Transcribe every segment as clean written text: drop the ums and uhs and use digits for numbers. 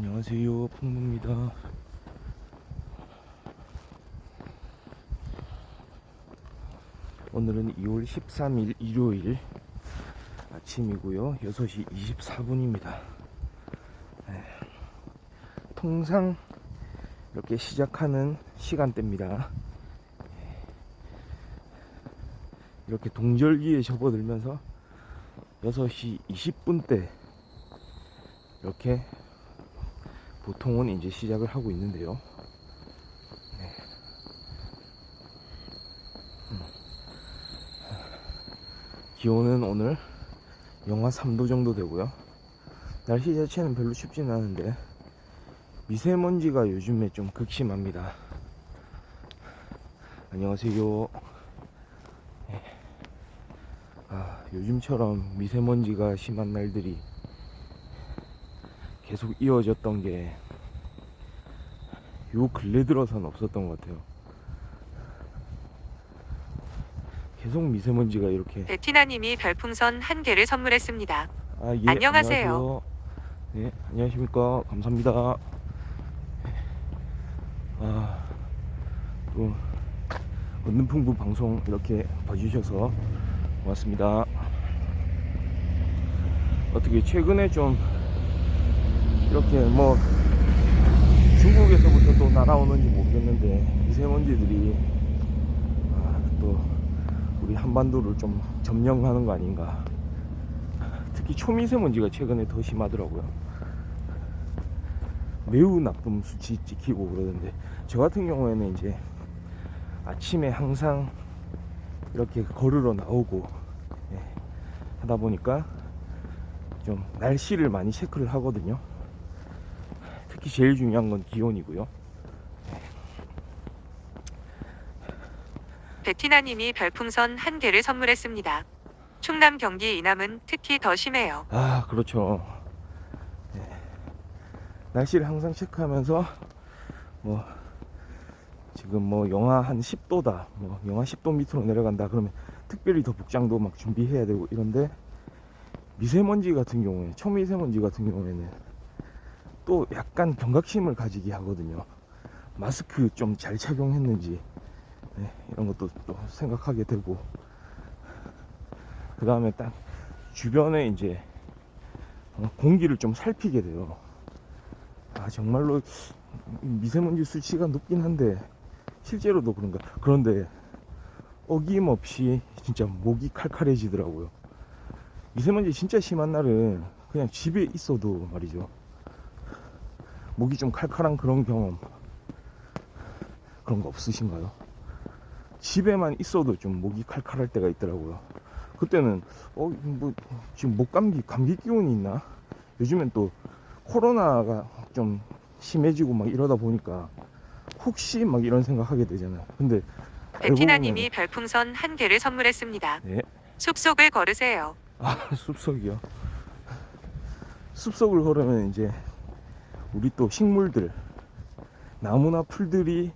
안녕하세요, 풍무입니다. 오늘은 2월 13일 일요일 아침이고요. 6시 24분입니다. 통상 이렇게 시작하는 시간대입니다. 이렇게 동절기에 접어들면서 6시 20분 때 이렇게 보통은 이제 시작을 하고 있는데요. 기온은 오늘 영하 3도 정도 되고요. 날씨 자체는 별로 춥지는 않은데 미세먼지가 요즘에 좀 극심합니다. 안녕하세요. 요즘처럼 미세먼지가 심한 날들이 계속 이어졌던 게 요 근래 들어서는 없었던 것 같아요. 계속 미세먼지가 이렇게. 베티나님이 별풍선 1개를 선물했습니다. 예, 안녕하세요. 네, 안녕하십니까. 감사합니다. 또 언능풍부 방송 이렇게 봐주셔서 고맙습니다. 어떻게 최근에 좀 이렇게 뭐 중국에서부터 또 날아오는지 모르겠는데 미세먼지들이 또 우리 한반도를 좀 점령하는 거 아닌가. 특히 초미세먼지가 최근에 더 심하더라고요. 매우 나쁨 수치 찍히고 그러던데, 저 같은 경우에는 이제 아침에 항상 이렇게 걸으러 나오고 하다 보니까 좀 날씨를 많이 체크를 하거든요. 특히 제일 중요한 건 기온이고요. 베티나님이 별풍선 1개를 선물했습니다. 충남 경기 이남은 특히 더 심해요. 그렇죠. 날씨를 항상 체크하면서 뭐 지금 뭐 영하 한 10도다, 뭐 영하 10도 밑으로 내려간다 그러면 특별히 더 복장도 막 준비해야 되고 이런데, 미세먼지 같은 경우에, 초미세먼지 같은 경우에는 또 약간 경각심을 가지게 하거든요. 마스크 좀 잘 착용했는지 이런 것도 또 생각하게 되고, 그 다음에 딱 주변에 이제 공기를 좀 살피게 돼요. 정말로 미세먼지 수치가 높긴 한데 실제로도 그런가. 그런데 어김없이 진짜 목이 칼칼해지더라고요. 미세먼지 진짜 심한 날은 그냥 집에 있어도 말이죠, 목이 좀 칼칼한 그런 경험, 그런 거 없으신가요? 집에만 있어도 좀 목이 칼칼할 때가 있더라고요. 그때는 뭐 지금 감기 기운이 있나? 요즘엔 또 코로나가 좀 심해지고 막 이러다 보니까 혹시 막 이런 생각하게 되잖아요. 근데 알고 보면. 베티나님이 별풍선 1개를 선물했습니다. 네. 숲속을 걸으세요. 숲속이요. 숲속을 걸으면 이제 우리 또 식물들, 나무나 풀들이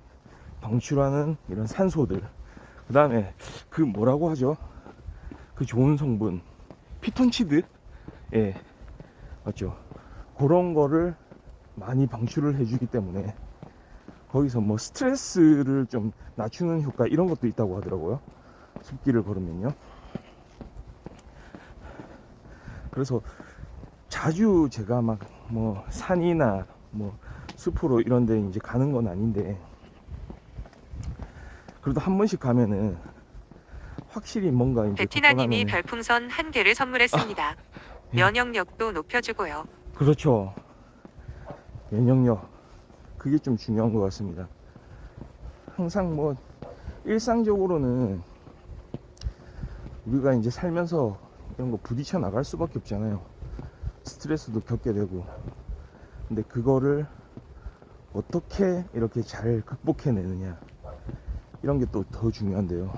방출하는 이런 산소들, 그 다음에 그 뭐라고 하죠, 그 좋은 성분, 피톤치드, 예, 맞죠. 그런 거를 많이 방출을 해주기 때문에 거기서 뭐 스트레스를 좀 낮추는 효과 이런 것도 있다고 하더라고요, 숲길을 걸으면요. 그래서 자주 제가 막 뭐 산이나 뭐 숲으로 이런 데 이제 가는 건 아닌데, 그래도 한 번씩 가면은 확실히 뭔가 이제 걷고 베티나님이 나면은. 별풍선 1개를 선물했습니다. 예, 면역력도 높여주고요. 그렇죠. 면역력, 그게 좀 중요한 것 같습니다. 항상 뭐 일상적으로는 우리가 이제 살면서 이런 거 부딪혀 나갈 수밖에 없잖아요. 스트레스도 겪게 되고. 근데 그거를 어떻게 이렇게 잘 극복해내느냐, 이런 게 또 더 중요한데요.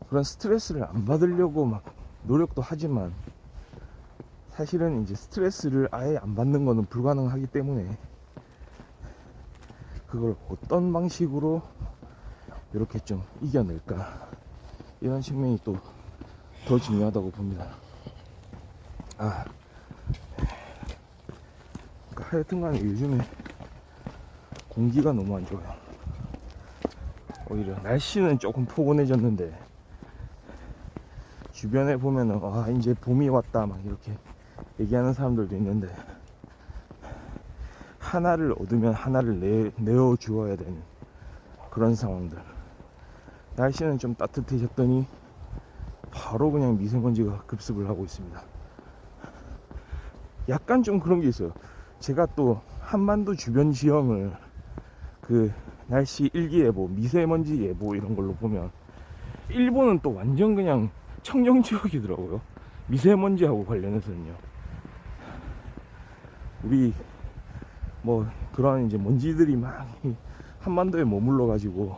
그런 스트레스를 안 받으려고 막 노력도 하지만 사실은 이제 스트레스를 아예 안 받는 거는 불가능하기 때문에 그걸 어떤 방식으로 이렇게 좀 이겨낼까, 이런 측면이 또 더 중요하다고 봅니다. 그러니까 하여튼간에 요즘에 공기가 너무 안 좋아요. 오히려 날씨는 조금 포근해졌는데 주변에 보면은 아 이제 봄이 왔다 막 이렇게 얘기하는 사람들도 있는데 하나를 얻으면 하나를 내어 주어야 되는 그런 상황들. 날씨는 좀 따뜻해졌더니 바로 그냥 미세먼지가 급습을 하고 있습니다. 약간 좀 그런 게 있어요. 제가 또 한반도 주변 지형을 그 날씨 일기예보, 미세먼지 예보 이런 걸로 보면 일본은 또 완전 그냥 청정 지역이더라고요. 미세먼지하고 관련해서는요. 우리 뭐 그런 이제 먼지들이 막 한반도에 머물러 가지고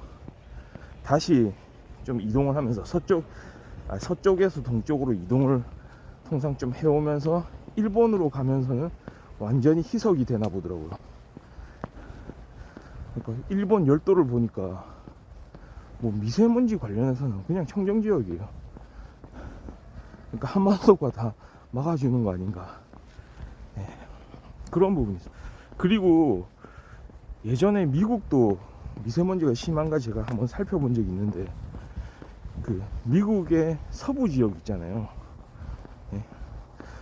다시 좀 이동을 하면서 서쪽에서 동쪽으로 이동을 통상 좀 해오면서 일본으로 가면서는 완전히 희석이 되나 보더라고요. 그러니까 일본 열도를 보니까 뭐 미세먼지 관련해서는 그냥 청정지역이에요. 그러니까 한반도가 다 막아주는 거 아닌가. 네, 그런 부분이 있어요. 그리고 예전에 미국도 미세먼지가 심한가 제가 한번 살펴본 적이 있는데 그 미국의 서부 지역 있잖아요. 네.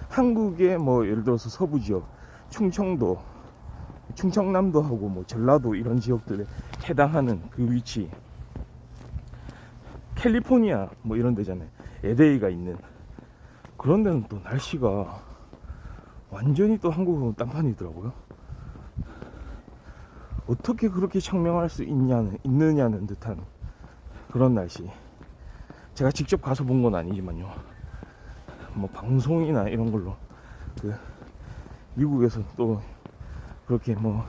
한국의 뭐 예를 들어서 서부 지역 충청도, 충청남도하고 뭐 전라도 이런 지역들에 해당하는 그 위치, 캘리포니아 뭐 이런 데잖아요. LA가 있는 그런 데는 또 날씨가 완전히 또 한국은 딴판이더라고요. 어떻게 그렇게 청명할 수 있느냐는 듯한 그런 날씨. 제가 직접 가서 본 건 아니지만요. 뭐 방송이나 이런 걸로 그 미국에서 또 그렇게 뭐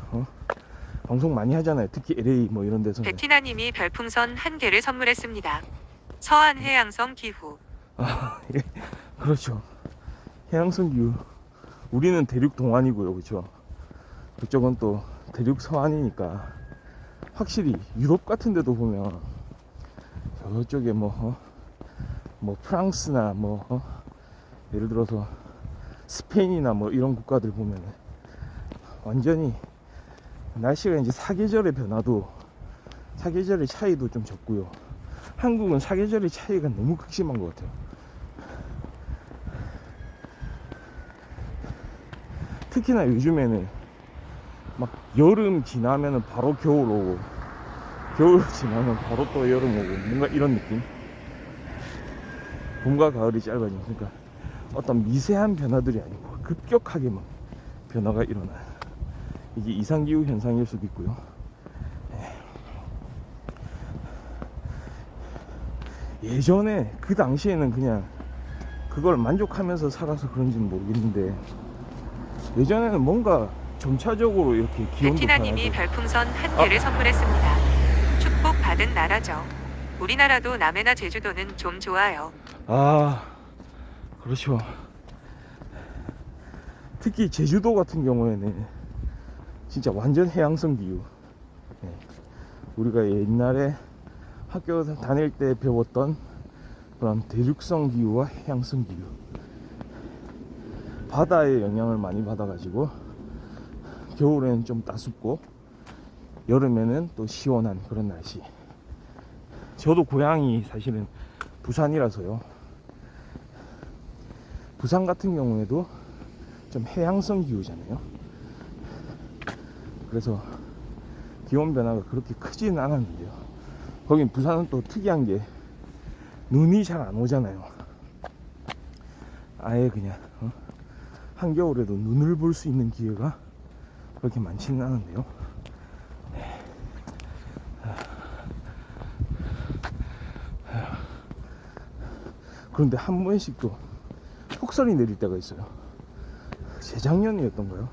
방송 많이 하잖아요. 특히 LA 뭐 이런 데서는. 베티나님이 별풍선 1개를 선물했습니다. 서한 해양성 기후. 아, 예. 그렇죠. 해양성 기후. 우리는 대륙 동안이고요, 그렇죠. 그쪽은 또 대륙 서안이니까 확실히 유럽 같은 데도 보면 저쪽에 뭐 프랑스나 예를 들어서 스페인이나 뭐 이런 국가들 보면 완전히 날씨가 이제 사계절의 변화도 사계절의 차이도 좀 적고요. 한국은 사계절의 차이가 너무 극심한 것 같아요. 특히나 요즘에는 막 여름 지나면은 바로 겨울 오고 겨울 지나면 바로 또 여름 오고 뭔가 이런 느낌. 봄과 가을이 짧아지는, 그러니까 어떤 미세한 변화들이 아니고 급격하게 막 변화가 일어나. 이게 이상기후 현상일 수도 있고요. 예전에 그 당시에는 그냥 그걸 만족하면서 살아서 그런지는 모르겠는데 예전에는 뭔가 점차적으로 이렇게 기온도 베티나님이 변하고. 별풍선 1개를 선물했습니다. 축복받은 나라죠. 우리나라도 남해나 제주도는 좀 좋아요. 아, 그렇죠. 특히 제주도 같은 경우에는 진짜 완전 해양성 기후. 네. 우리가 옛날에 학교 다닐 때 배웠던 그런 대륙성 기후와 해양성 기후. 바다의 영향을 많이 받아가지고 겨울에는 좀 따숩고 여름에는 또 시원한 그런 날씨. 저도 고향이 사실은 부산이라서요. 부산 같은 경우에도 좀 해양성 기후잖아요. 그래서 기온 변화가 그렇게 크지는 않았는데요. 거긴 부산은 또 특이한 게 눈이 잘 안 오잖아요. 아예 그냥 한겨울에도 눈을 볼 수 있는 기회가 그렇게 많지는 않은데요. 그런데 한 번씩 또 폭설이 내릴 때가 있어요. 재작년이었던가요?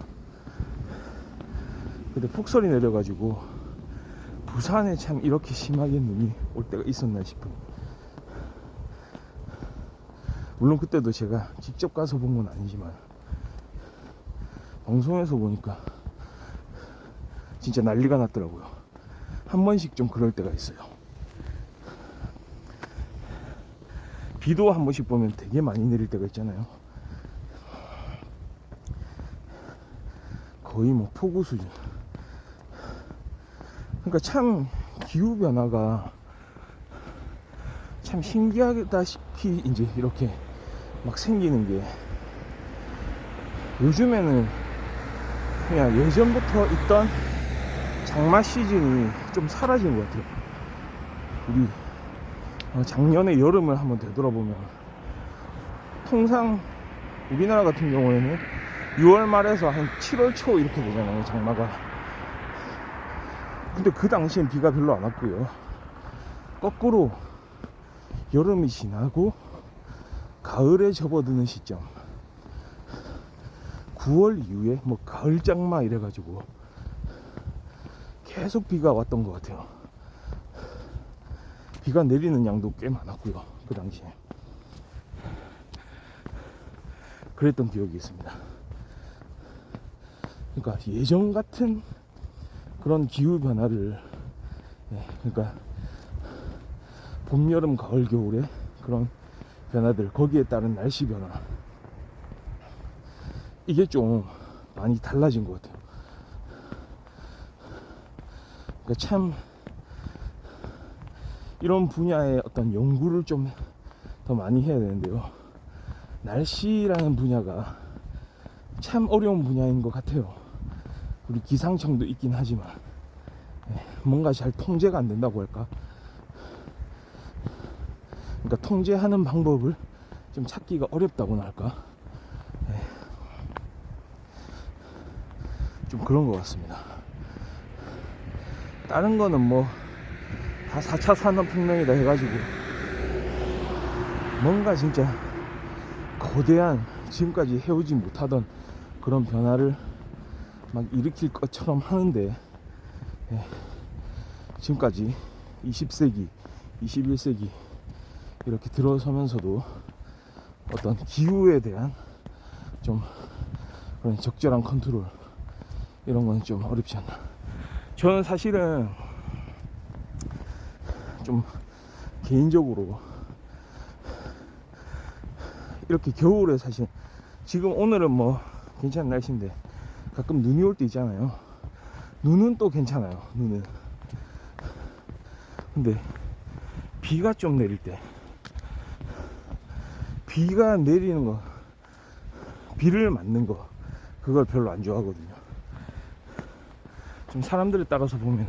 근데 폭설이 내려가지고 부산에 참 이렇게 심하게 눈이 올 때가 있었나 싶은. 물론 그때도 제가 직접 가서 본 건 아니지만 방송에서 보니까 진짜 난리가 났더라고요. 한 번씩 좀 그럴 때가 있어요. 비도 한 번씩 보면 되게 많이 내릴 때가 있잖아요. 거의 뭐 폭우 수준. 그러니까 참 기후 변화가 참 신기하다시피 이제 이렇게 막 생기는 게, 요즘에는 그냥 예전부터 있던 장마 시즌이 좀 사라진 것 같아요. 우리 작년에 여름을 한번 되돌아보면 통상 우리나라 같은 경우에는 6월 말에서 한 7월 초 이렇게 되잖아요, 장마가. 근데 그 당시엔 비가 별로 안 왔고요. 거꾸로 여름이 지나고 가을에 접어드는 시점, 9월 이후에 뭐 가을장마 이래가지고 계속 비가 왔던 것 같아요. 비가 내리는 양도 꽤 많았고요, 그 당시에. 그랬던 기억이 있습니다. 그러니까 예전 같은 그런 기후 변화를, 그러니까 봄, 여름, 가을, 겨울의 그런 변화들, 거기에 따른 날씨 변화, 이게 좀 많이 달라진 것 같아요. 그러니까 참 이런 분야의 어떤 연구를 좀 더 많이 해야 되는데요, 날씨라는 분야가 참 어려운 분야인 것 같아요. 우리 기상청도 있긴 하지만 뭔가 잘 통제가 안 된다고 할까? 그러니까 통제하는 방법을 좀 찾기가 어렵다고나 할까? 좀 그런 것 같습니다. 다른 거는 뭐 다 4차 산업혁명이다 해가지고 뭔가 진짜 거대한, 지금까지 해오지 못하던 그런 변화를 막 일으킬 것처럼 하는데, 지금까지 20세기, 21세기 이렇게 들어서면서도 어떤 기후에 대한 좀 그런 적절한 컨트롤, 이런 건 좀 어렵지 않나. 저는 사실은 좀 개인적으로 이렇게 겨울에, 사실 지금 오늘은 뭐 괜찮은 날씨인데 가끔 눈이 올 때 있잖아요. 눈은 또 괜찮아요, 눈은. 근데 비가 좀 내릴 때, 비가 내리는 거, 비를 맞는 거, 그걸 별로 안 좋아하거든요. 좀 사람들에 따라서 보면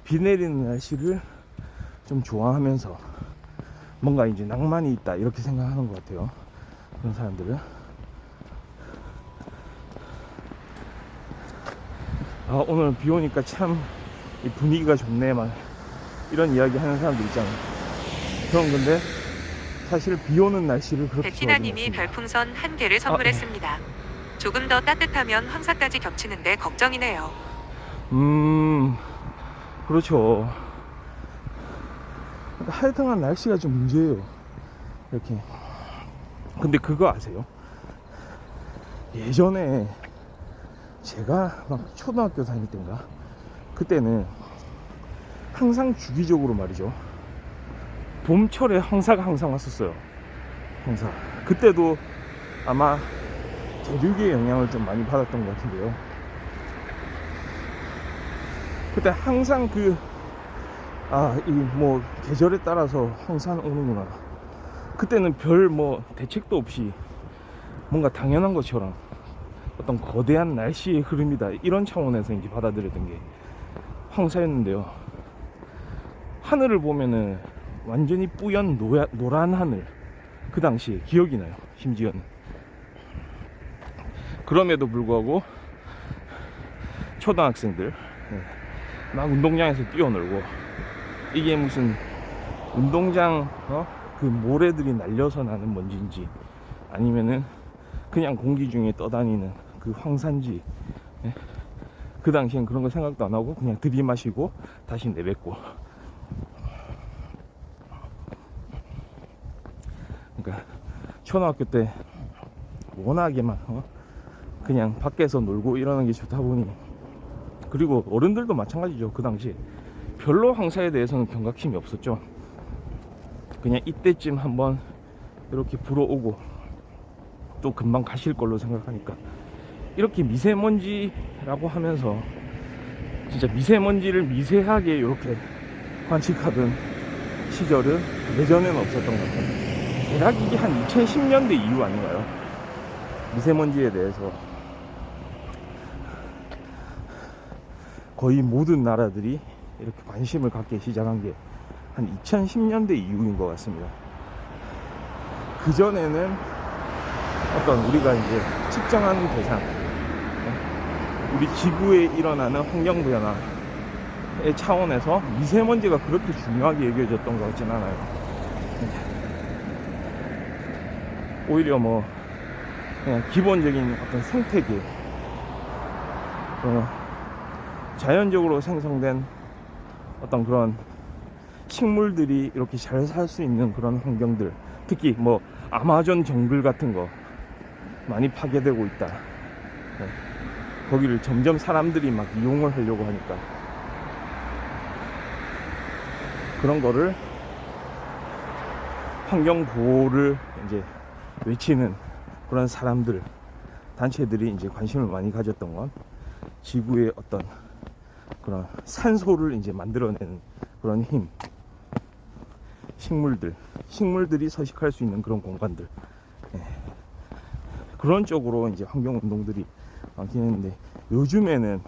비 내리는 날씨를 좀 좋아하면서 뭔가 이제 낭만이 있다 이렇게 생각하는 것 같아요, 그런 사람들은. 아, 오늘 비 오니까 참 이 분위기가 좋네, 막 이런 이야기 하는 사람들 있잖아요. 저는 근데 사실 비 오는 날씨를 그렇게 좋아하지 베티나님이 않습니다. 별풍선 1개를 선물했습니다. 조금 더 따뜻하면 황사까지 겹치는데 걱정이네요. 그렇죠. 그러니까 하여튼간 날씨가 좀 문제예요, 이렇게. 근데 그거 아세요? 예전에 제가 막 초등학교 다닐 때인가, 그때는 항상 주기적으로 말이죠, 봄철에 황사가 항상 왔었어요. 황사. 그때도 아마 대륙의 영향을 좀 많이 받았던 것 같은데요. 그때 항상 이 뭐 계절에 따라서 황사는 오는구나. 그때는 별 뭐 대책도 없이 뭔가 당연한 것처럼 어떤 거대한 날씨의 흐름이다, 이런 차원에서 이제 받아들였던 게 황사였는데요. 하늘을 보면은 완전히 뿌연 노란 하늘, 그 당시에 기억이 나요, 심지어는. 그럼에도 불구하고 초등학생들 막 운동장에서 뛰어놀고, 이게 무슨 운동장 그 모래들이 날려서 나는 먼지인지 아니면은 그냥 공기 중에 떠다니는 그 황산지, 그 당시엔 그런 거 생각도 안 하고 그냥 들이마시고 다시 내뱉고. 그러니까 초등학교 때 워낙에 막 그냥 밖에서 놀고 이러는 게 좋다 보니, 그리고 어른들도 마찬가지죠. 그 당시 별로 황사에 대해서는 경각심이 없었죠. 그냥 이때쯤 한번 이렇게 불어오고 또 금방 가실 걸로 생각하니까 이렇게 미세먼지라고 하면서 진짜 미세먼지를 미세하게 이렇게 관측하던 시절은 예전에는 없었던 것 같아요. 대략 이게 한 2010년대 이후 아닌가요? 미세먼지에 대해서 거의 모든 나라들이 이렇게 관심을 갖기 시작한 게 한 2010년대 이후인 것 같습니다. 그전에는 어떤 우리가 이제 측정하는 대상, 우리 지구에 일어나는 환경 변화의 차원에서 미세먼지가 그렇게 중요하게 여겨졌던 것 같진 않아요. 오히려 뭐 그냥 기본적인 어떤 생태계, 자연적으로 생성된 어떤 그런 식물들이 이렇게 잘 살 수 있는 그런 환경들, 특히 뭐 아마존 정글 같은 거 많이 파괴되고 있다. 거기를 점점 사람들이 막 이용을 하려고 하니까 그런 거를 환경 보호를 이제 외치는 그런 사람들, 단체들이 이제 관심을 많이 가졌던 건 지구의 어떤 그런 산소를 이제 만들어내는 그런 힘, 식물들이 서식할 수 있는 그런 공간들, 그런 쪽으로 이제 환경 운동들이 많긴 했는데, 요즘에는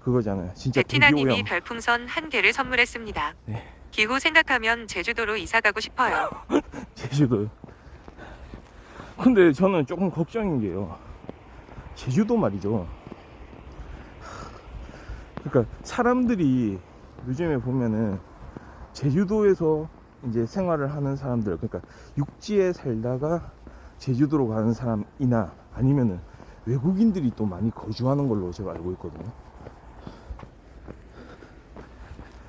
그거잖아요. 진짜 베티나님이 대기오염. 별풍선 1개를 선물했습니다. 네. 기후 생각하면 제주도로 이사 가고 싶어요. 제주도. 근데 저는 조금 걱정인 게요. 제주도 말이죠. 그러니까 사람들이 요즘에 보면은 제주도에서 이제 생활을 하는 사람들, 그러니까 육지에 살다가 제주도로 가는 사람이나 아니면은 외국인들이 또 많이 거주하는 걸로 제가 알고 있거든요.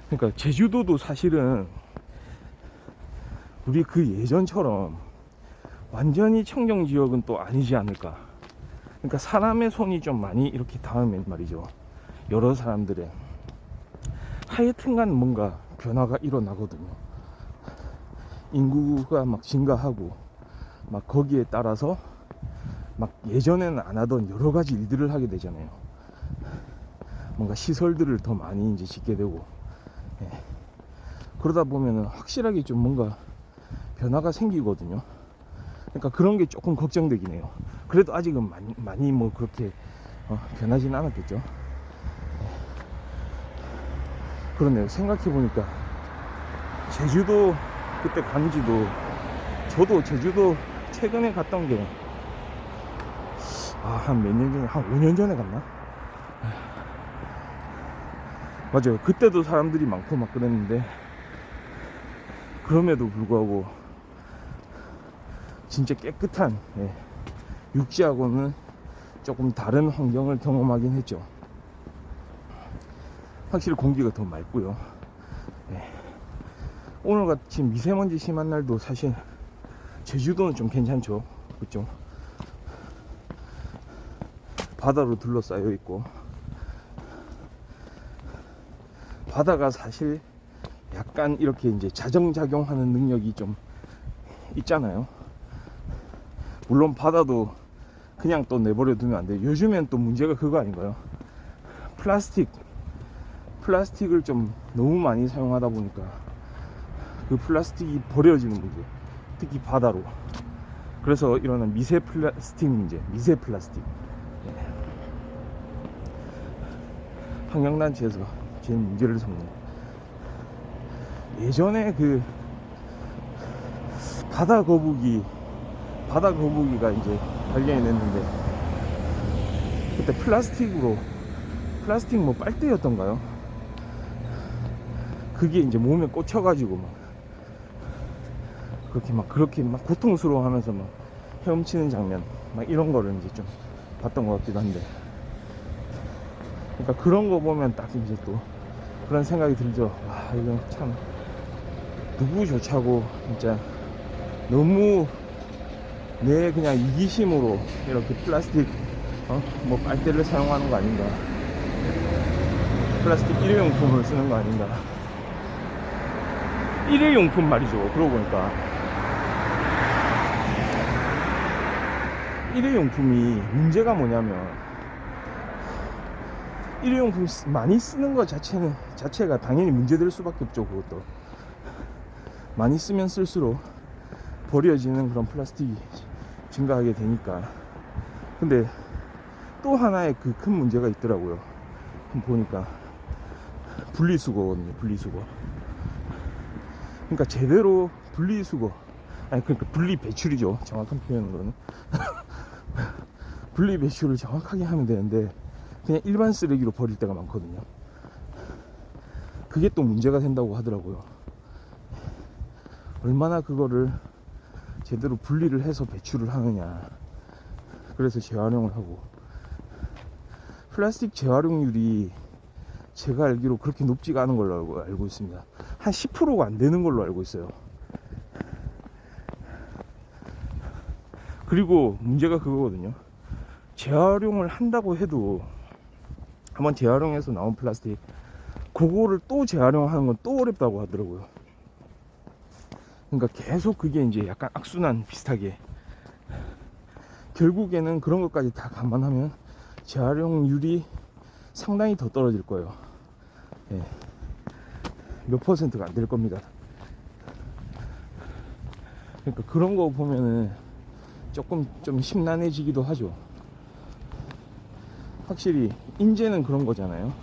그러니까 제주도도 사실은 우리 그 예전처럼 완전히 청정 지역은 또 아니지 않을까. 그러니까 사람의 손이 좀 많이 이렇게 닿으면 말이죠, 여러 사람들의 하여튼간 뭔가 변화가 일어나거든요. 인구가 막 증가하고 막 거기에 따라서 막 예전에는 안 하던 여러 가지 일들을 하게 되잖아요. 뭔가 시설들을 더 많이 이제 짓게 되고, 그러다 보면은 확실하게 좀 뭔가 변화가 생기거든요. 그러니까 그런 게 조금 걱정되긴 해요. 그래도 아직은 많이 뭐 그렇게 변하지는 않았겠죠. 그러네요. 생각해보니까 제주도 그때 간지도, 저도 제주도 최근에 갔던 게 한 몇 년 전에, 한 5년 전에 갔나? 맞아요. 그때도 사람들이 많고 막 그랬는데, 그럼에도 불구하고 진짜 깨끗한, 육지하고는 조금 다른 환경을 경험하긴 했죠. 확실히 공기가 더 맑고요. 오늘같이 미세먼지 심한 날도 사실 제주도는 좀 괜찮죠. 그쵸? 바다로 둘러싸여 있고, 바다가 사실 약간 이렇게 이제 자정작용하는 능력이 좀 있잖아요. 물론 바다도 그냥 또 내버려 두면 안 돼요. 요즘엔 또 문제가 그거 아닌가요? 플라스틱을 좀 너무 많이 사용하다 보니까 그 플라스틱이 버려지는 문제, 특히 바다로. 그래서 일어난 미세 플라스틱 문제, 미세 플라스틱. 환경단체에서 제일 문제를 삼는, 예전에 그 바다 거북이가 이제 발견이 됐는데, 그때 플라스틱 뭐 빨대였던가요? 그게 이제 몸에 꽂혀가지고 그렇게 막 고통스러워하면서 막 헤엄치는 장면, 막 이런 거를 이제 좀 봤던 것 같기도 한데, 그러니까 그런 거 보면 딱 이제 또 그런 생각이 들죠. 이거 참 누구 좋자고 진짜 너무 내 그냥 이기심으로 이렇게 플라스틱 뭐 빨대를 사용하는 거 아닌가, 플라스틱 일회용품을 쓰는 거 아닌가. 일회용품 말이죠. 그러고 보니까 일회용품이 문제가 뭐냐면, 일회용품 많이 쓰는 것 자체가 당연히 문제될 수밖에 없죠. 그것도 많이 쓰면 쓸수록 버려지는 그런 플라스틱이 증가하게 되니까. 근데 또 하나의 그 큰 문제가 있더라고요. 보니까 분리수거거든요. 분리수거. 그러니까 제대로 분리수거, 아니 그러니까 분리배출이죠. 정확한 표현으로는 분리배출을 정확하게 하면 되는데 그냥 일반 쓰레기로 버릴 때가 많거든요. 그게 또 문제가 된다고 하더라고요. 얼마나 그거를 제대로 분리를 해서 배출을 하느냐. 그래서 재활용을 하고, 플라스틱 재활용률이 제가 알기로 그렇게 높지가 않은 걸로 알고 있습니다. 한 10%가 안 되는 걸로 알고 있어요. 그리고 문제가 그거거든요. 재활용을 한다고 해도 한번 재활용해서 나온 플라스틱, 그거를 또 재활용하는 건 또 어렵다고 하더라고요. 그러니까 계속 그게 이제 약간 악순환 비슷하게, 결국에는 그런 것까지 다 감안하면 재활용률이 상당히 더 떨어질 거예요. 예. 몇 퍼센트가 안 될 겁니다. 그러니까 그런 거 보면은 조금 좀 심란해지기도 하죠. 확실히 인제는 그런 거잖아요.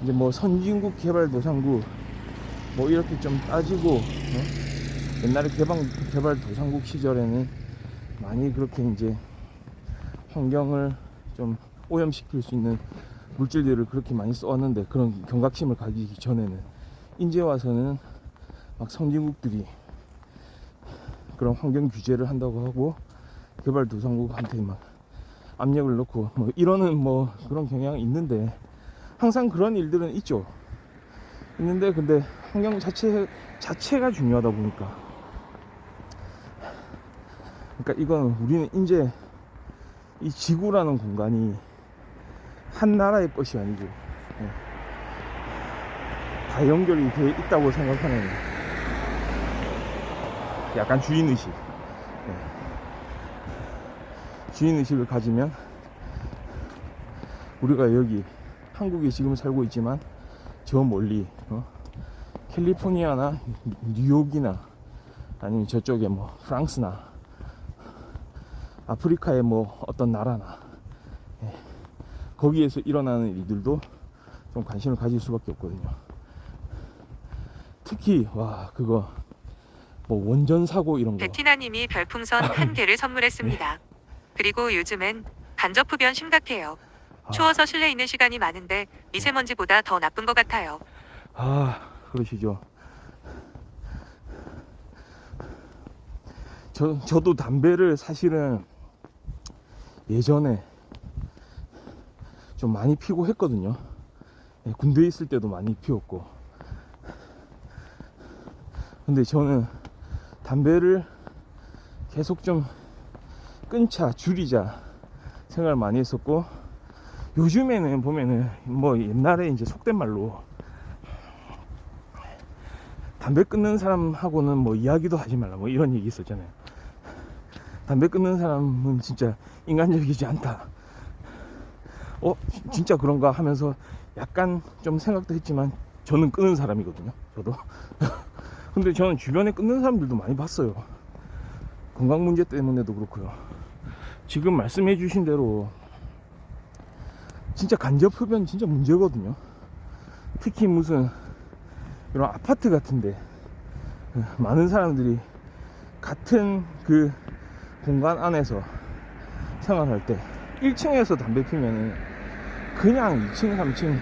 이제 뭐 선진국 개발도상국 뭐 이렇게 좀 따지고, 옛날에 개발도상국 시절에는 많이 그렇게 이제 환경을 좀 오염시킬 수 있는 물질들을 그렇게 많이 써왔는데, 그런 경각심을 가지기 전에는, 이제 와서는 막 선진국들이 그런 환경 규제를 한다고 하고 개발도상국한테 막 압력을 넣고 뭐 이러는 뭐 그런 경향이 있는데, 항상 그런 일들은 있죠. 있는데 근데 환경 자체가 중요하다 보니까, 그러니까 이건 우리는 이제 이 지구라는 공간이 한 나라의 것이 아니고 다 연결이 되어 있다고 생각하는 약간 주인의식, 주인의식을 가지면 우리가 여기 한국에 지금 살고 있지만 저 멀리 캘리포니아나 뉴욕이나 아니면 저쪽에 뭐 프랑스나 아프리카의 뭐 어떤 나라나, 거기에서 일어나는 일들도 좀 관심을 가질 수밖에 없거든요. 특히 그거 뭐 원전 사고 이런 거. 베티나님이 별풍선 1개를 선물했습니다. 그리고 요즘엔 간접 흡연 심각해요. 추워서 실내에 있는 시간이 많은데 미세먼지보다 더 나쁜 것 같아요. 그러시죠. 저도 담배를 사실은 예전에 좀 많이 피고 했거든요. 군대에 있을 때도 많이 피웠고. 근데 저는 담배를 계속 좀 끊자, 줄이자 생각을 많이 했었고, 요즘에는 보면은 뭐 옛날에 이제 속된 말로 담배 끊는 사람하고는 뭐 이야기도 하지 말라 뭐 이런 얘기 있었잖아요. 담배 끊는 사람은 진짜 인간적이지 않다. 진짜 그런가 하면서 약간 좀 생각도 했지만, 저는 끊는 사람이거든요. 저도. 근데 저는 주변에 끊는 사람들도 많이 봤어요. 건강 문제 때문에도 그렇고요. 지금 말씀해 주신 대로 진짜 간접 흡연 진짜 문제거든요. 특히 무슨 이런 아파트 같은데 많은 사람들이 같은 그 공간 안에서 생활할 때 1층에서 담배 피면은 그냥 2층, 3층,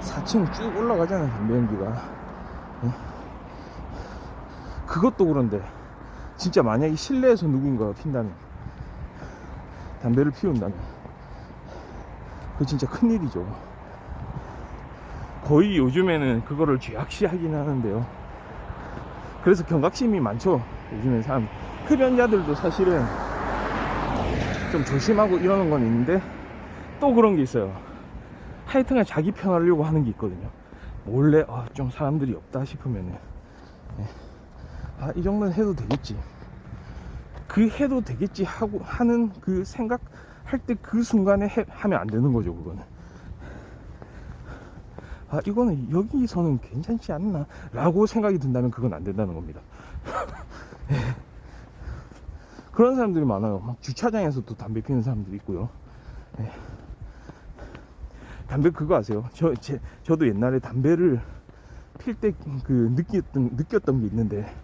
4층 쭉 올라가잖아요, 담배 연기가. 그것도 그런데 진짜 만약에 실내에서 누군가가 핀다면, 담배를 피운다면, 그거 진짜 큰일이죠. 거의 요즘에는 그거를 죄악시하긴 하는데요. 그래서 경각심이 많죠, 요즘에 사람. 흡연자들도 사실은 좀 조심하고 이러는 건 있는데, 또 그런 게 있어요. 하여튼간 자기 편하려고 하는 게 있거든요. 몰래 좀 사람들이 없다 싶으면은 이 정도는 해도 되겠지. 그 해도 되겠지 하고 하는 그 생각할 때 그 순간에 하면 안 되는 거죠. 그거는 아 이거는 여기서는 괜찮지 않나 라고 생각이 든다면 그건 안 된다는 겁니다. 그런 사람들이 많아요. 막 주차장에서도 담배 피우는 사람들이 있고요. 예. 담배 그거 아세요? 저도 옛날에 담배를 필 때 그 느꼈던 게 있는데,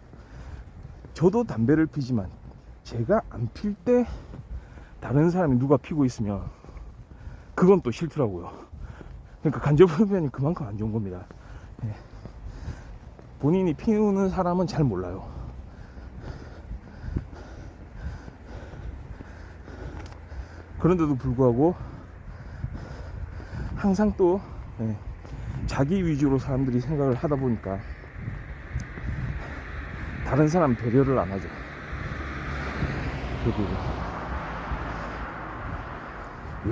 저도 담배를 피지만 제가 안 필 때 다른 사람이 누가 피고 있으면 그건 또 싫더라고요. 그러니까 간접흡연이 그만큼 안 좋은 겁니다. 예. 본인이 피우는 사람은 잘 몰라요. 그런데도 불구하고 항상 또 예, 자기 위주로 사람들이 생각을 하다 보니까 다른 사람 배려를 안 하죠. 그리고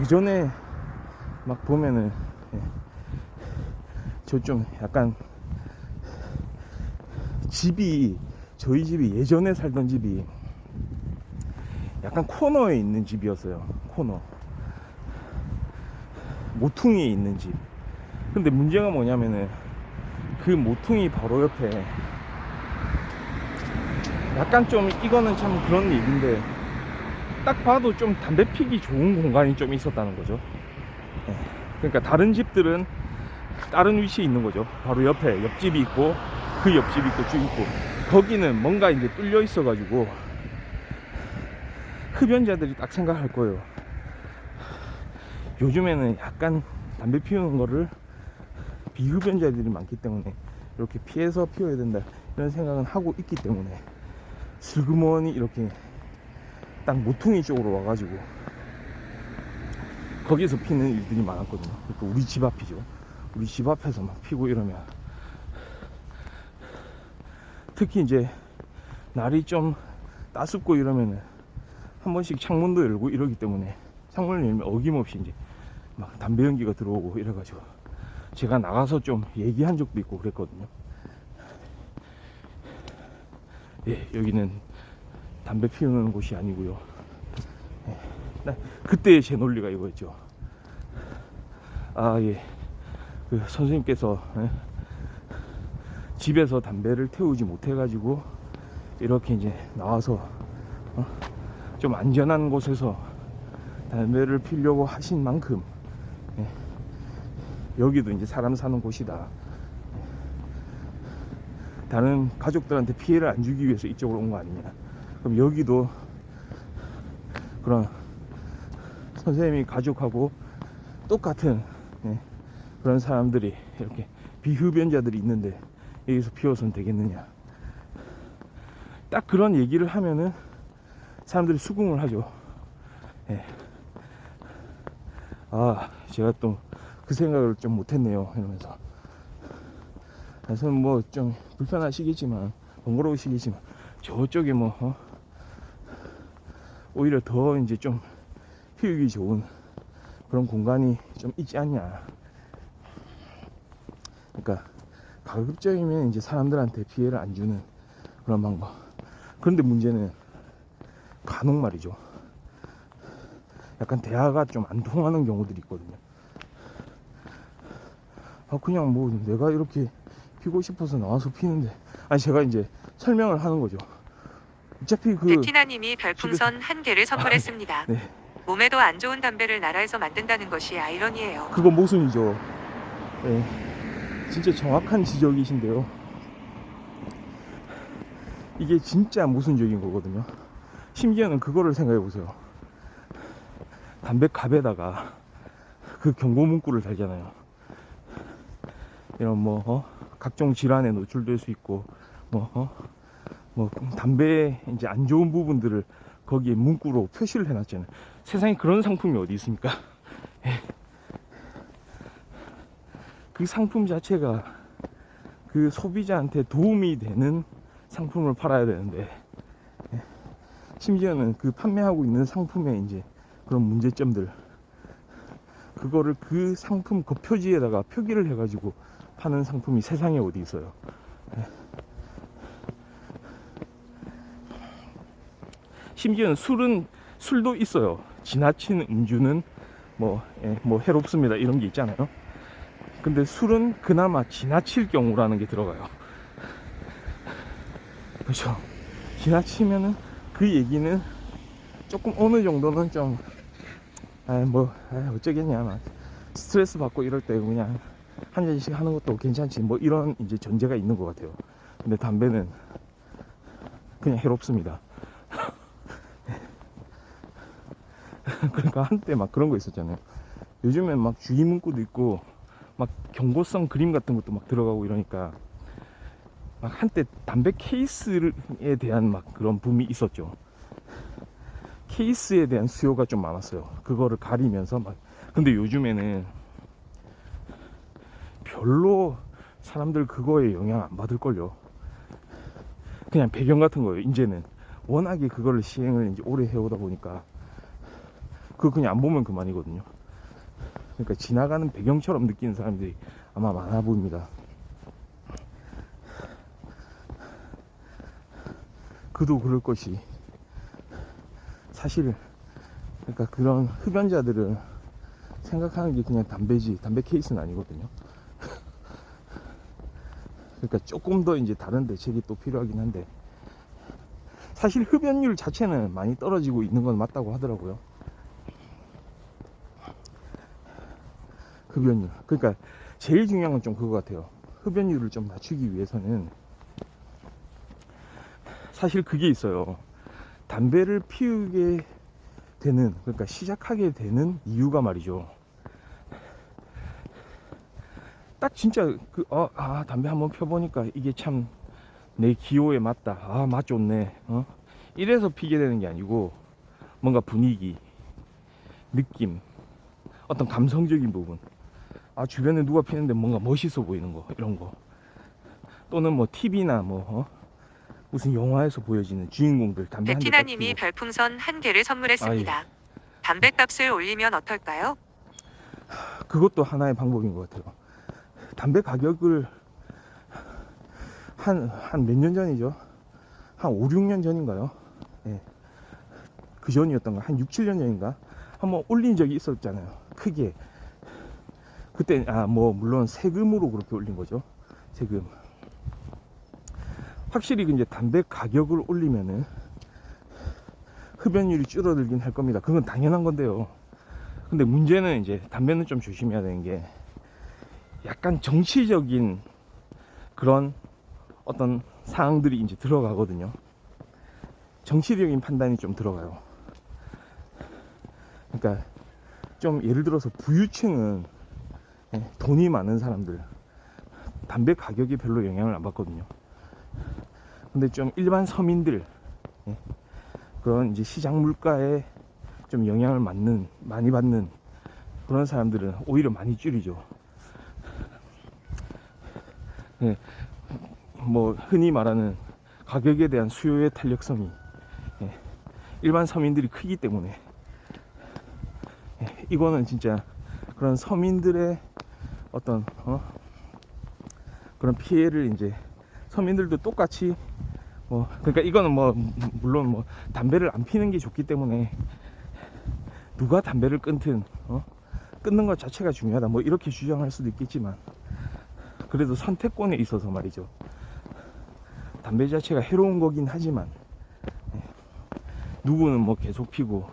예전에 막 보면은 예, 저 좀 약간 저희 집이 예전에 살던 집이 약간 코너에 있는 집이었어요. 코너 모퉁이에 있는 집. 근데 문제가 뭐냐면은 그 모퉁이 바로 옆에 약간 좀 이거는 참 그런 얘기인데, 딱 봐도 좀 담배 피기 좋은 공간이 좀 있었다는 거죠. 그러니까 다른 집들은 다른 위치에 있는 거죠. 바로 옆에 옆집이 있고 그 옆집이 있고 쭉 있고, 거기는 뭔가 이제 뚫려 있어 가지고 흡연자들이 딱 생각할 거예요. 요즘에는 약간 담배 피우는 거를 비흡연자들이 많기 때문에 이렇게 피해서 피워야 된다 이런 생각은 하고 있기 때문에 슬그머니 이렇게 딱 모퉁이 쪽으로 와가지고 거기서 피는 일들이 많았거든요. 그러니까 우리 집 앞이죠. 우리 집 앞에서 막 피고 이러면, 특히 이제 날이 좀 따숩고 이러면은 한 번씩 창문도 열고 이러기 때문에, 창문을 열면 어김없이 이제 막 담배 연기가 들어오고 이래가지고 제가 나가서 좀 얘기한 적도 있고 그랬거든요. 예, 여기는 담배 피우는 곳이 아니고요. 예, 그때 제 논리가 이거였죠. 아, 예. 그 선생님께서 예, 집에서 담배를 태우지 못해가지고 이렇게 이제 나와서 좀 안전한 곳에서 담배를 피우려고 하신 만큼 예, 여기도 이제 사람 사는 곳이다. 다른 가족들한테 피해를 안 주기 위해서 이쪽으로 온 거 아니냐. 그럼 여기도 그런 선생님이 가족하고 똑같은 예, 그런 사람들이 이렇게 비흡연자들이 있는데 여기서 피워서는 되겠느냐. 딱 그런 얘기를 하면은 사람들이 수긍을 하죠. 예. 아, 제가 또 그 생각을 좀 못했네요 이러면서. 그래서 뭐 좀 불편하시겠지만, 번거로우시겠지만, 저쪽에 뭐 오히려 더 이제 좀 피우기 좋은 그런 공간이 좀 있지 않냐. 그러니까 가급적이면 이제 사람들한테 피해를 안 주는 그런 방법. 그런데 문제는 간혹 말이죠, 약간 대화가 좀 안 통하는 경우들이 있거든요. 그냥 뭐 내가 이렇게 피고 싶어서 나와서 피는데, 아니 제가 이제 설명을 하는 거죠. 어차피 그 베티나님이 별풍선 한 개를 선물했습니다. 네, 몸에도 안 좋은 담배를 나라에서 만든다는 것이 아이러니예요. 그거 모순이죠. 네, 진짜 정확한 지적이신데요. 이게 진짜 모순적인 거거든요. 심지어는 그거를 생각해 보세요. 담배갑에다가 그 경고 문구를 달잖아요. 이런 뭐 각종 질환에 노출될 수 있고 뭐 담배의 이제 안 좋은 부분들을 거기에 문구로 표시를 해놨잖아요. 세상에 그런 상품이 어디 있습니까? 그 상품 자체가 그 소비자한테 도움이 되는 상품을 팔아야 되는데, 심지어는 그 판매하고 있는 상품의 이제 그런 문제점들, 그거를 그 상품 그 표지에다가 표기를 해가지고 파는 상품이 세상에 어디 있어요. 심지어는 술도 있어요. 지나친 음주는 뭐 해롭습니다 이런 게 있잖아요. 근데 술은 그나마 지나칠 경우라는 게 들어가요. 그렇죠. 지나치면은 그 얘기는 조금 어느 정도는 좀 어쩌겠냐, 막 스트레스 받고 이럴 때 그냥 한 잔씩 하는 것도 괜찮지, 뭐 이런 이제 전제가 있는 것 같아요. 근데 담배는 그냥 해롭습니다. 그러니까 한때 막 그런 거 있었잖아요. 요즘엔 막 주의 문구도 있고 막 경고성 그림 같은 것도 막 들어가고 이러니까 막 한때 담배 케이스에 대한 막 그런 붐이 있었죠. 케이스에 대한 수요가 좀 많았어요. 그거를 가리면서 막. 근데 요즘에는 별로 사람들 그거에 영향 안 받을걸요. 그냥 배경 같은 거예요. 이제는 워낙에 그거를 시행을 이제 오래 해오다 보니까 그거 그냥 안 보면 그만이거든요. 그러니까 지나가는 배경처럼 느끼는 사람들이 아마 많아 보입니다. 그도 그럴 것이, 사실 그러니까 그런 흡연자들은 생각하는 게 그냥 담배지 담배 케이스는 아니거든요. 그러니까 조금 더 이제 다른 대책이 또 필요하긴 한데, 사실 흡연율 자체는 많이 떨어지고 있는 건 맞다고 하더라고요. 흡연율. 그러니까 제일 중요한 건 좀 그거 같아요. 흡연율을 좀 낮추기 위해서는 사실 그게 있어요. 담배를 피우게 되는, 그러니까 시작하게 되는 이유가 말이죠. 딱 진짜 담배 한번 펴보니까 이게 참 내 기호에 맞다. 맛 좋네. 이래서 피게 되는 게 아니고 뭔가 분위기, 느낌, 어떤 감성적인 부분. 주변에 누가 피는데 뭔가 멋있어 보이는 거, 이런 거. 또는 뭐 TV나 무슨 영화에서 보여지는 주인공들 담배 한 대 딱 베티나님이 피고. 별풍선 1개를 예. 선물했습니다. 담배값을 올리면 어떨까요? 그것도 하나의 방법인 것 같아요. 담배 가격을 한 몇 년 전이죠. 한 5, 6년 전인가요? 예. 그 전이었던가? 한 6, 7년 전인가? 한번 올린 적이 있었잖아요. 크게. 그때, 물론 세금으로 그렇게 올린 거죠. 세금. 확실히 이제 담배 가격을 올리면은 흡연율이 줄어들긴 할 겁니다. 그건 당연한 건데요. 근데 문제는 이제 담배는 좀 조심해야 되는 게 약간 정치적인 그런 어떤 사항들이 이제 들어가거든요. 정치적인 판단이 좀 들어가요. 그러니까 좀 예를 들어서 부유층은 돈이 많은 사람들 담배 가격이 별로 영향을 안 받거든요. 근데 좀 일반 서민들, 그런 이제 시장 물가에 좀 영향을 많이 받는 그런 사람들은 오히려 많이 줄이죠. 뭐 흔히 말하는 가격에 대한 수요의 탄력성이 일반 서민들이 크기 때문에 이거는 진짜 그런 서민들의 어떤 그런 피해를 이제 서민들도 똑같이 그러니까 이거는 물론 담배를 안 피는 게 좋기 때문에 누가 담배를 끊든 끊는 것 자체가 중요하다 이렇게 주장할 수도 있겠지만, 그래도 선택권에 있어서 말이죠. 담배 자체가 해로운 거긴 하지만 누구는 계속 피고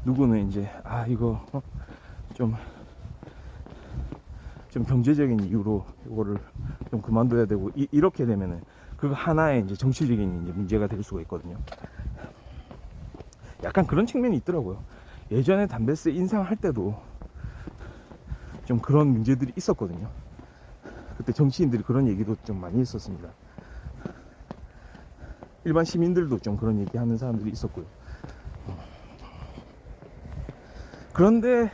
누구는 이제 이거 좀 경제적인 이유로 이거를 좀 그만둬야 되고 이렇게 되면은 그거 하나의 이제 정치적인 이제 문제가 될 수가 있거든요. 약간 그런 측면이 있더라고요. 예전에 담배세 인상할 때도 좀 그런 문제들이 있었거든요. 그때 정치인들이 그런 얘기도 좀 많이 했었습니다. 일반 시민들도 좀 그런 얘기하는 사람들이 있었고요. 그런데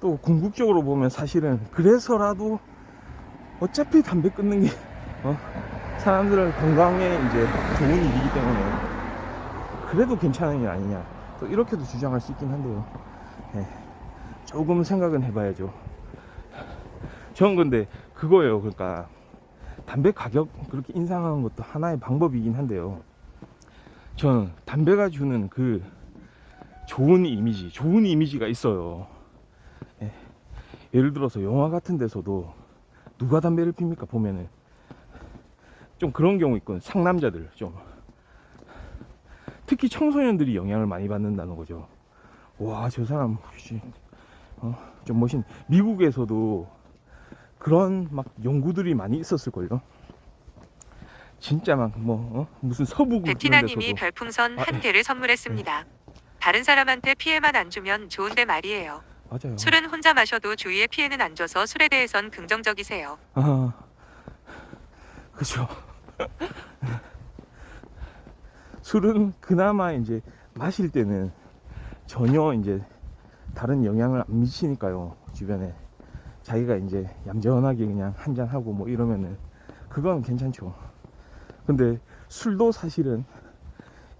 또 궁극적으로 보면 사실은 그래서라도 어차피 담배 끊는 게 사람들 건강에 이제 좋은 일이기 때문에 그래도 괜찮은 일 아니냐, 또 이렇게도 주장할 수 있긴 한데요. 조금 생각은 해봐야죠. 저는 근데 그거예요. 그러니까 담배 가격 그렇게 인상하는 것도 하나의 방법이긴 한데요. 저는 담배가 주는 그 좋은 이미지가 있어요. 예. 예를 들어서 영화 같은 데서도 누가 담배를 핍니까? 보면은 좀 그런 경우 있거든. 상남자들 좀, 특히 청소년들이 영향을 많이 받는다는 거죠. 와, 저 사람 혹시 좀 멋있네. 미국에서도 그런 막 연구들이 많이 있었을걸요. 진짜 막 무슨 서부국 이런 베티나님이 데서도. 별풍선 한 개를 선물했습니다. 다른 사람한테 피해만 안 주면 좋은데 말이에요. 맞아요. 술은 혼자 마셔도 주위에 피해는 안 줘서 술에 대해선 긍정적이세요. 아, 그죠. 술은 그나마 이제 마실 때는 전혀 이제 다른 영향을 안 미치니까요. 주변에 자기가 이제 얌전하게 그냥 한잔 하고 뭐 이러면은 그건 괜찮죠. 근데 술도 사실은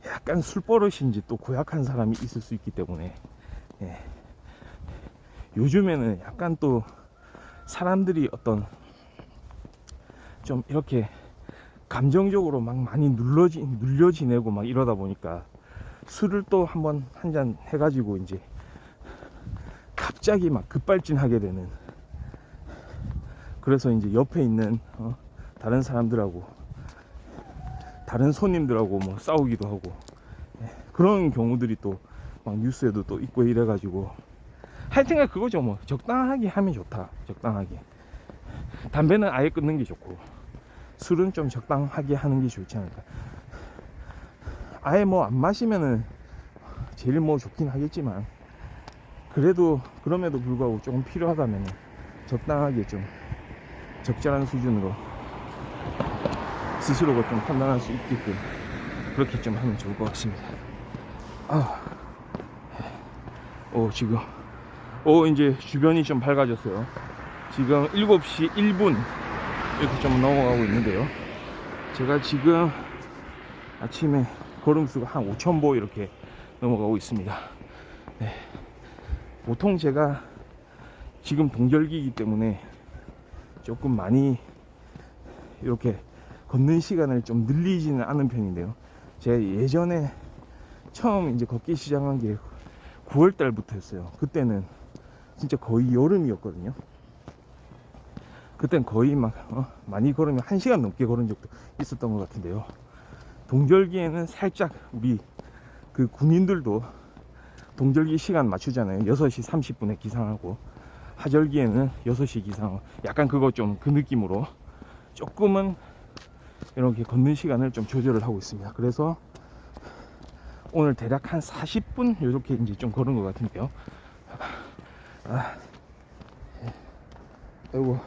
약간 술버릇인지 또 고약한 사람이 있을 수 있기 때문에, 예. 요즘에는 약간 또 사람들이 어떤 좀 이렇게 감정적으로 막 많이 눌려 지내고 막 이러다 보니까 술을 또 한번 한 잔 해가지고 이제 갑자기 막 급발진하게 되는, 그래서 이제 옆에 있는 다른 사람들하고 다른 손님들하고 뭐 싸우기도 하고, 예, 그런 경우들이 또 막 뉴스에도 또 있고 이래가지고 하여튼간 그거죠. 뭐 적당하게 하면 좋다. 적당하게. 담배는 아예 끊는 게 좋고 술은 좀 적당하게 하는 게 좋지 않을까. 아예 뭐 안 마시면은 제일 뭐 좋긴 하겠지만, 그래도 그럼에도 불구하고 조금 필요하다면 적당하게 좀 적절한 수준으로 스스로가 좀 판단할 수 있게끔 그렇게 좀 하면 좋을 것 같습니다. 지금 이제 주변이 좀 밝아졌어요. 지금 7시 1분 이렇게 좀 넘어가고 있는데요. 제가 지금 아침에 걸음수가 한 5,000보 이렇게 넘어가고 있습니다. 네. 보통 제가 지금 동절기이기 때문에 조금 많이 이렇게 걷는 시간을 좀 늘리지는 않은 편인데요. 제가 예전에 처음 이제 걷기 시작한 게 9월 달부터였어요. 그때는 진짜 거의 여름이었거든요. 그땐 거의 막 많이 걸으면 1시간 넘게 걸은 적도 있었던 것 같은데요. 동절기에는 살짝 우리 그 군인들도 동절기 시간 맞추잖아요. 6시 30분에 기상하고, 하절기에는 6시 기상, 약간 그거 좀 그 느낌으로 조금은 이렇게 걷는 시간을 좀 조절을 하고 있습니다. 그래서 오늘 대략 한 40분 이렇게 이제 좀 걸은 것 같은데요. 아이고,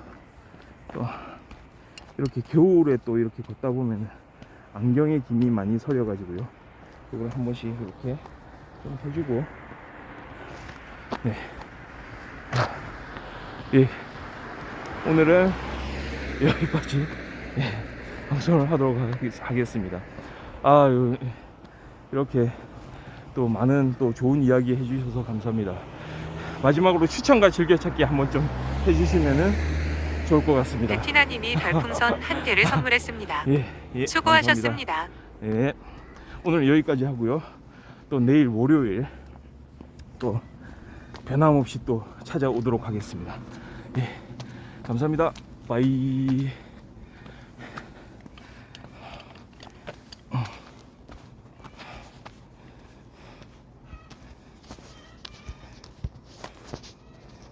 또 이렇게 겨울에 또 이렇게 걷다 보면 안경에 김이 많이 서려가지고요. 이걸 한 번씩 이렇게 좀 해주고, 네. 예. 오늘은 여기까지, 예, 방송을 하도록 하겠습니다. 이렇게 또 많은 또 좋은 이야기 해주셔서 감사합니다. 마지막으로 추천과 즐겨찾기 한번 좀 해주시면은 좋을 것 같습니다. 베티나님이 별풍선 한 개를 선물했습니다. 예, 수고하셨습니다. 감사합니다. 예, 오늘 여기까지 하고요. 또 내일 월요일 또 변함없이 또 찾아오도록 하겠습니다. 예, 감사합니다. 바이.